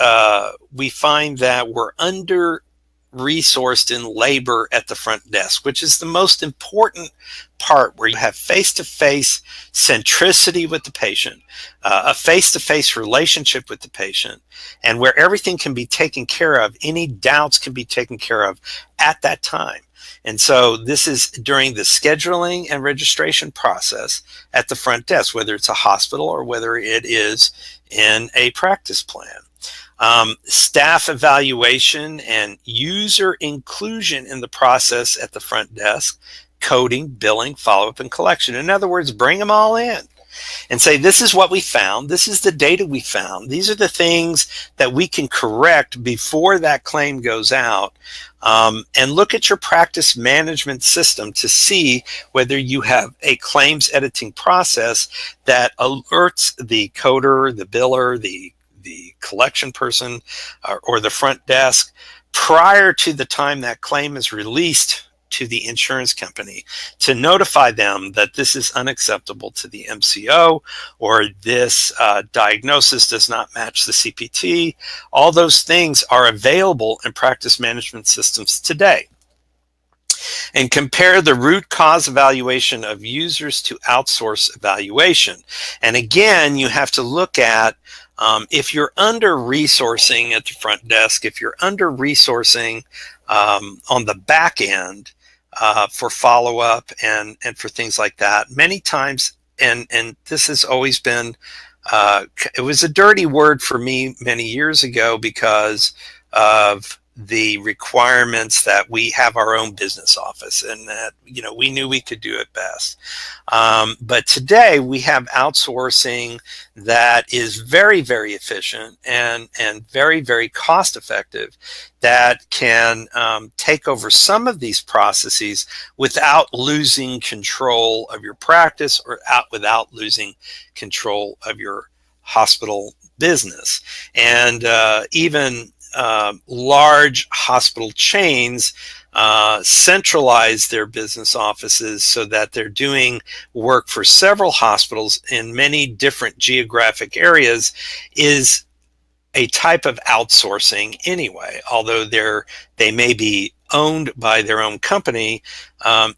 we find that we're under-resourced in labor at the front desk, which is the most important part, where you have face-to-face centricity with the patient, a face-to-face relationship with the patient, and where everything can be taken care of, any doubts can be taken care of at that time. And so this is during the scheduling and registration process at the front desk, whether it's a hospital or whether it is in a practice plan. Staff evaluation and user inclusion in the process at the front desk, coding, billing, follow-up, and collection. In other words, bring them all in and say, this is what we found. This is the data we found. These are the things that we can correct before that claim goes out. And look at your practice management system to see whether you have a claims editing process that alerts the coder, the biller, the collection person, or the front desk prior to the time that claim is released to the insurance company, to notify them that this is unacceptable to the MCO, or this diagnosis does not match the CPT. All those things are available in practice management systems today. And compare the root cause evaluation of users to outsource evaluation. And again, you have to look at if you're under-resourcing at the front desk, if you're under-resourcing on the back end, for follow-up and for things like that. Many times, and this has always been, it was a dirty word for me many years ago because of the requirements that we have our own business office and that, we knew we could do it best. But today we have outsourcing that is very, very efficient and very, very cost effective that can take over some of these processes without losing control of your practice or without losing control of your hospital business. And even large hospital chains centralize their business offices so that they're doing work for several hospitals in many different geographic areas is a type of outsourcing anyway. Although they may be owned by their own company,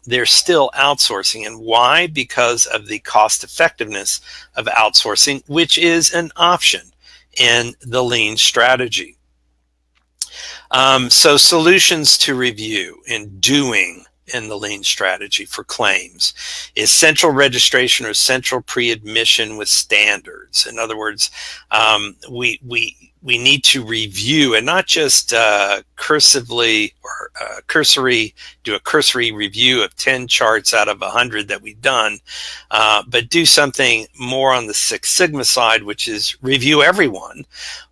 they're still outsourcing. And why? Because of the cost effectiveness of outsourcing, which is an option in the lean strategy. So solutions to review and doing in the lean strategy for claims is central registration or central pre-admission with standards. In other words, we need to review and not just cursively or do a cursory review of 10 charts out of 100 that we've done, but do something more on the Six Sigma side, which is review everyone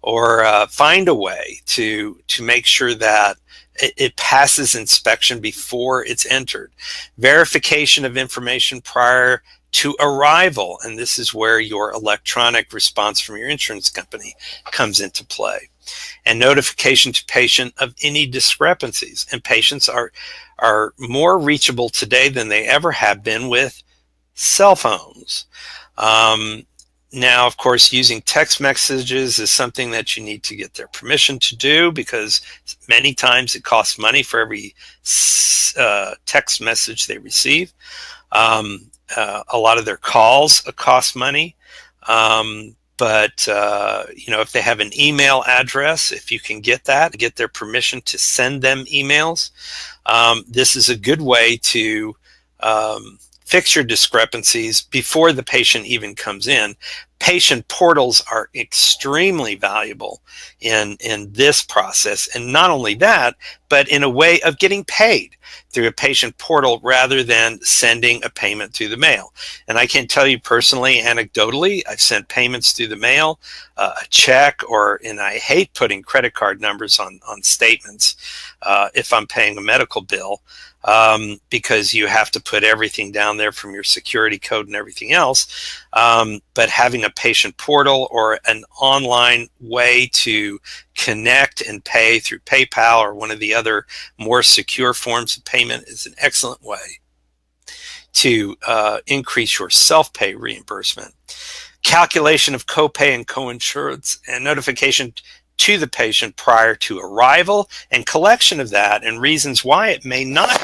or find a way to make sure that it passes inspection before it's entered. Verification of information prior to arrival, and this is where your electronic response from your insurance company comes into play. And notification to patient of any discrepancies. And patients are more reachable today than they ever have been with cell phones. Now, of course, using text messages is something that you need to get their permission to do because many times it costs money for every text message they receive. A lot of their calls cost money. But if they have an email address, if you can get their permission to send them emails, this is a good way to fix your discrepancies before the patient even comes in. Patient portals are extremely valuable in this process. And not only that, but in a way of getting paid through a patient portal rather than sending a payment through the mail. And I can tell you personally, anecdotally, I've sent payments through the mail, a check, and I hate putting credit card numbers on statements if I'm paying a medical bill. Because you have to put everything down there from your security code and everything else. But having a patient portal or an online way to connect and pay through PayPal or one of the other more secure forms of payment is an excellent way to increase your self-pay reimbursement. Calculation of copay and coinsurance and notification to the patient prior to arrival and collection of that and reasons why it may not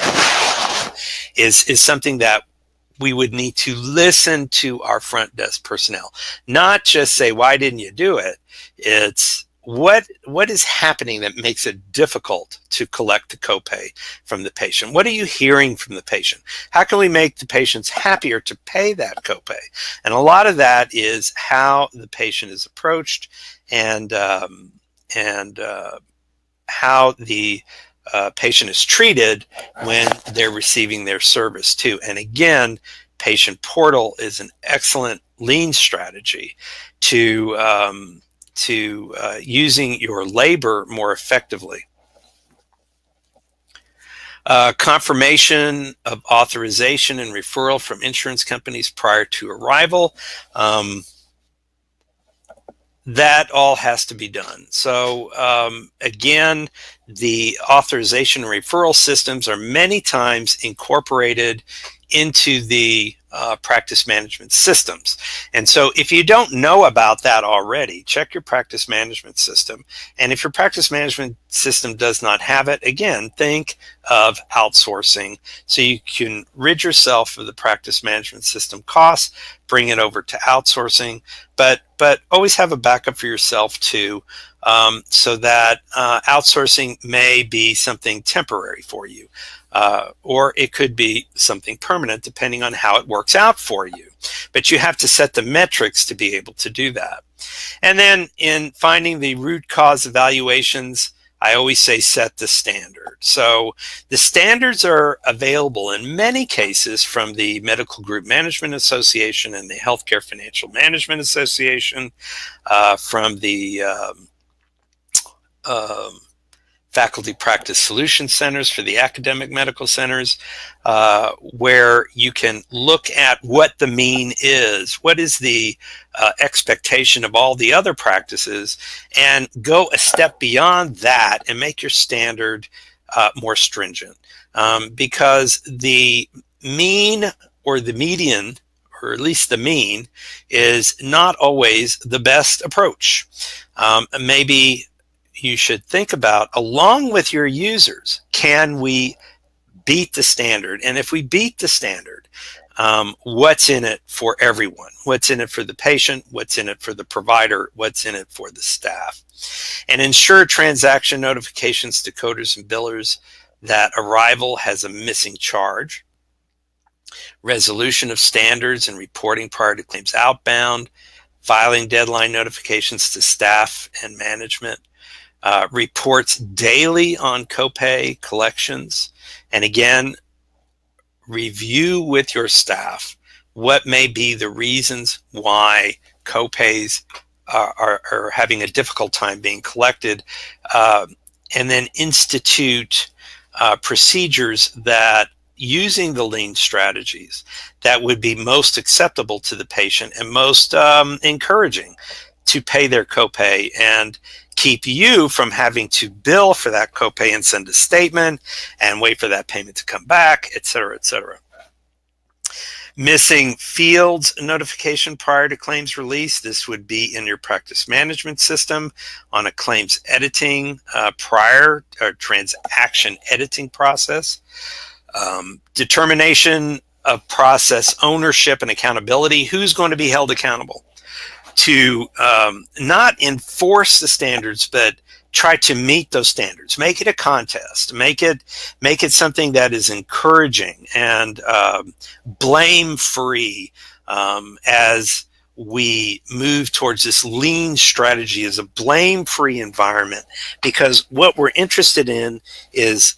is something that we would need to listen to our front desk personnel, not just say, why didn't you do it? It's what is happening that makes it difficult to collect the copay from the patient? What are you hearing from the patient? How can we make the patients happier to pay that copay? And a lot of that is how the patient is approached and how the patient is treated when they're receiving their service too. And again, patient portal is an excellent lean strategy to using your labor more effectively. Confirmation of authorization and referral from insurance companies prior to arrival. That all has to be done. So again, the authorization and referral systems are many times incorporated into the practice management systems. And so if you don't know about that already, check your practice management system. And if your practice management system does not have it, again, think of outsourcing so you can rid yourself of the practice management system costs, bring it over to outsourcing. But but always have a backup for yourself too, so that outsourcing may be something temporary for you, or it could be something permanent depending on how it works out for you. But you have to set the metrics to be able to do that. And then in finding the root cause evaluations, I always say set the standard. So the standards are available in many cases from the Medical Group Management Association and the Healthcare Financial Management Association, from the Faculty Practice Solution Centers for the academic medical centers, where you can look at what the mean is, what is the expectation of all the other practices, and go a step beyond that and make your standard more stringent. Because the mean or the median, or at least the mean, is not always the best approach. Maybe you should think about, along with your users, can we beat the standard? And if we beat the standard, what's in it for everyone? What's in it for the patient? What's in it for the provider? What's in it for the staff? And ensure transaction notifications to coders and billers that arrival has a missing charge. Resolution of standards and reporting prior to claims outbound. Filing deadline notifications to staff and management. Reports daily on copay collections, and again, review with your staff what may be the reasons why copays are having a difficult time being collected, and then institute procedures that, using the lean strategies, that would be most acceptable to the patient and most encouraging to pay their copay and keep you from having to bill for that copay and send a statement and wait for that payment to come back, et cetera, et cetera. Missing fields notification prior to claims release. This would be in your practice management system on a claims editing prior or transaction editing process. Determination of process ownership and accountability. Who's going to be held accountable? To not enforce the standards, but try to meet those standards. Make it a contest. Make it something that is encouraging and blame-free, as we move towards this lean strategy as a blame-free environment. Because what we're interested in is,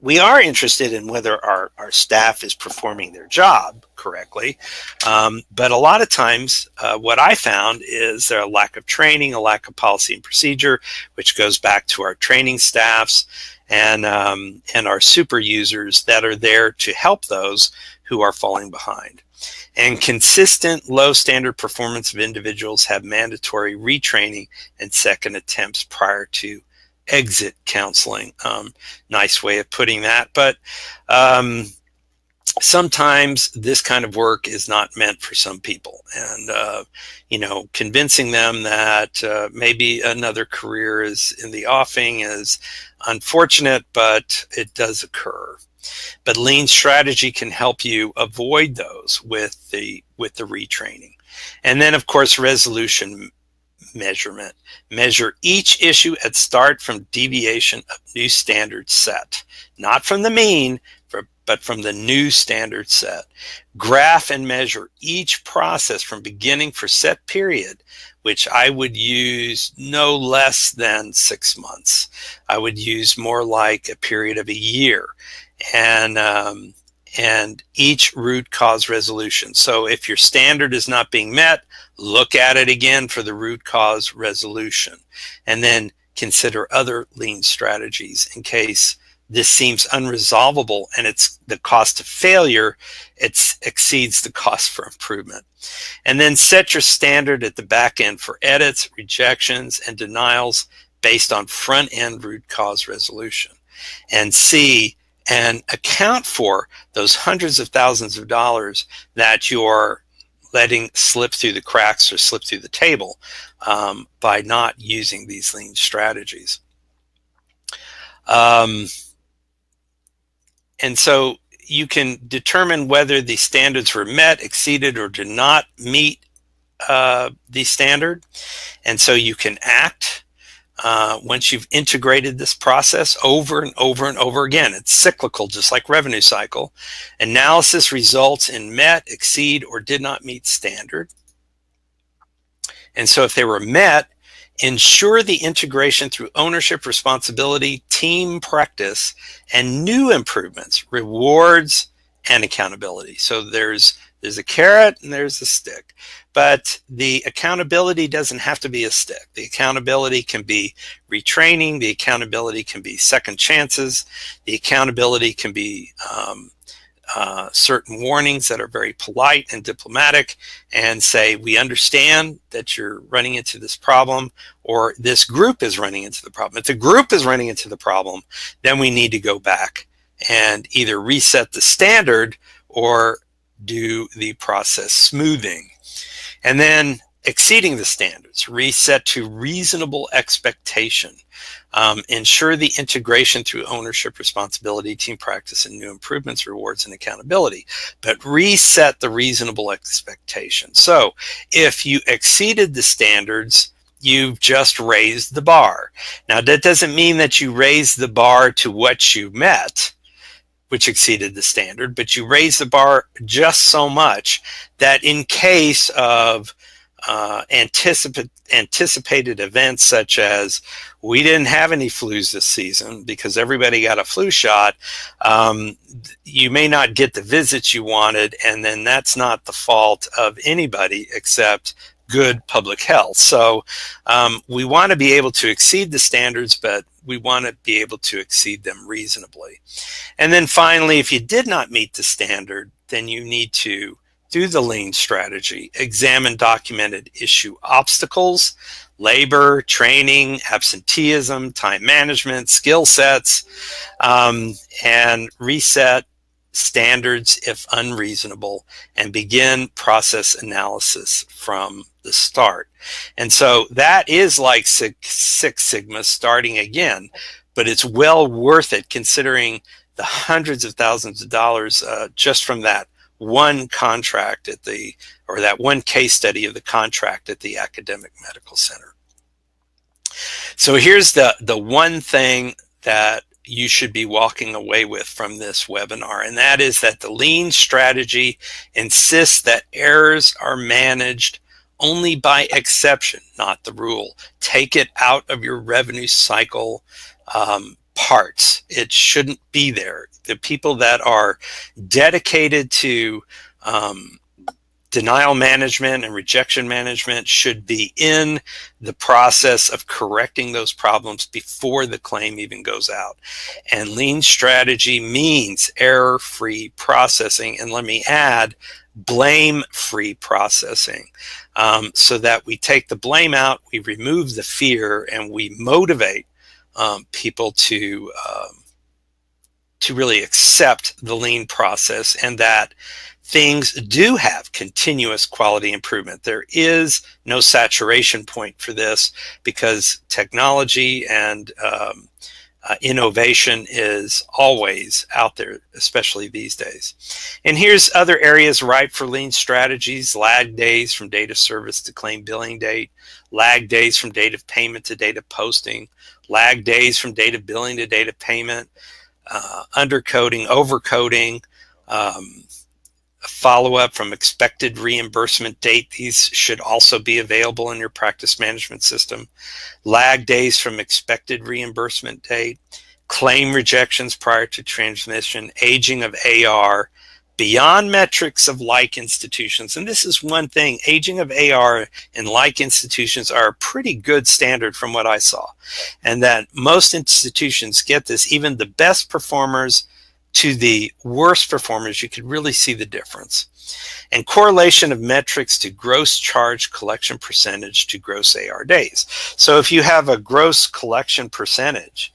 we are interested in whether our staff is performing their job correctly. But a lot of times, what I found is there a lack of training, a lack of policy and procedure, which goes back to our training staffs and our super users that are there to help those who are falling behind. And consistent low standard performance of individuals have mandatory retraining and second attempts prior to exit counseling. Nice way of putting that. But sometimes this kind of work is not meant for some people. And, convincing them that maybe another career is in the offing is unfortunate, but it does occur. But lean strategy can help you avoid those with the retraining. And then, of course, resolution measurement. Measure each issue at start from deviation of new standard set, not from the mean, but from the new standard set. Graph and measure each process from beginning for set period, which I would use no less than 6 months. I would use more like a period of a year, and each root cause resolution. So if your standard is not being met, look at it again for the root cause resolution, and then consider other lean strategies in case this seems unresolvable and it's the cost of failure exceeds the cost for improvement. And then set your standard at the back end for edits, rejections, and denials based on front end root cause resolution, and see and account for those hundreds of thousands of dollars that you're letting slip through the cracks or slip through the table by not using these lean strategies. And so you can determine whether the standards were met, exceeded, or did not meet the standard, and so you can act once you've integrated this process over and over and over again. It's cyclical, just like revenue cycle. Analysis results in met, exceed, or did not meet standard. And so if they were met, ensure the integration through ownership, responsibility, team practice, and new improvements, rewards, and accountability. So there's a carrot and there's a stick. But the accountability doesn't have to be a stick. The accountability can be retraining. The accountability can be second chances. The accountability can be certain warnings that are very polite and diplomatic and say, we understand that you're running into this problem, or this group is running into the problem. If the group is running into the problem, then we need to go back and either reset the standard or do the process smoothing. And then exceeding the standards, reset to reasonable expectation. Ensure the integration through ownership, responsibility, team practice, and new improvements, rewards, and accountability. But reset the reasonable expectation. So if you exceeded the standards, you've just raised the bar. Now, that doesn't mean that you raised the bar to what you met, which exceeded the standard, but you raise the bar just so much that in case of anticipated events such as we didn't have any flus this season because everybody got a flu shot, you may not get the visits you wanted, and then that's not the fault of anybody except good public health. So we want to be able to exceed the standards, but we want to be able to exceed them reasonably. And then finally, if you did not meet the standard, then you need to, through the lean strategy, examine documented issue obstacles, labor, training, absenteeism, time management, skill sets, and reset standards if unreasonable, and begin process analysis from the start. And so that is like Six Sigma starting again, but it's well worth it considering the hundreds of thousands of dollars just from that one contract at the, or that one case study of the contract at the academic medical center. So here's the one thing that you should be walking away with from this webinar, and that is that the lean strategy insists that errors are managed only by exception, not the rule. Take it out of your revenue cycle parts. It shouldn't be there. The people that are dedicated to denial management and rejection management should be in the process of correcting those problems before the claim even goes out. And lean strategy means error-free processing, and let me add, blame-free processing, so that we take the blame out, we remove the fear, and we motivate people to really accept the lean process, and that things do have continuous quality improvement. There is no saturation point for this because technology and innovation is always out there, especially these days. And here's other areas ripe for lean strategies: lag days from date of service to claim billing date, lag days from date of payment to date of posting, lag days from date of billing to date of payment, undercoding, overcoding, follow-up from expected reimbursement date. These should also be available in your practice management system. Lag days from expected reimbursement date, claim rejections prior to transmission, aging of AR, beyond metrics of like institutions. And this is one thing, aging of AR in like institutions are a pretty good standard from what I saw. And that most institutions get this, even the best performers to the worst performers, you could really see the difference. And correlation of metrics to gross charge collection percentage to gross AR days. So if you have a gross collection percentage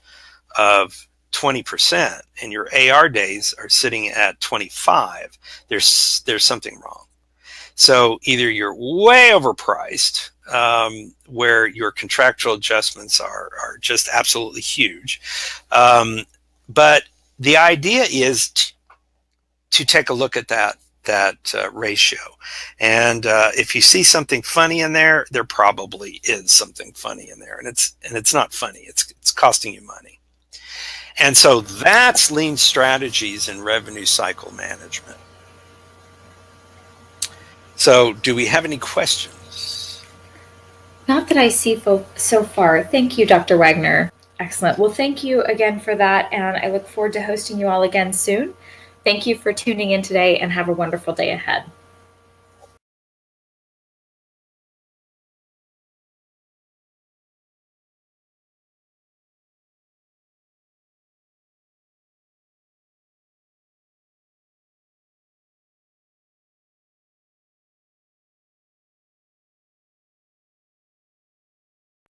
of 20% and your AR days are sitting at 25, there's something wrong. So either you're way overpriced, where your contractual adjustments are just absolutely huge, but the idea is to take a look at that ratio. And if you see something funny in there, there probably is something funny in there, and it's not funny. It's costing you money. And so that's lean strategies in revenue cycle management. So, do we have any questions? Not that I see so far. Thank you, Dr. Wagner. Excellent. Well, thank you again for that, and I look forward to hosting you all again soon. Thank you for tuning in today, and have a wonderful day ahead.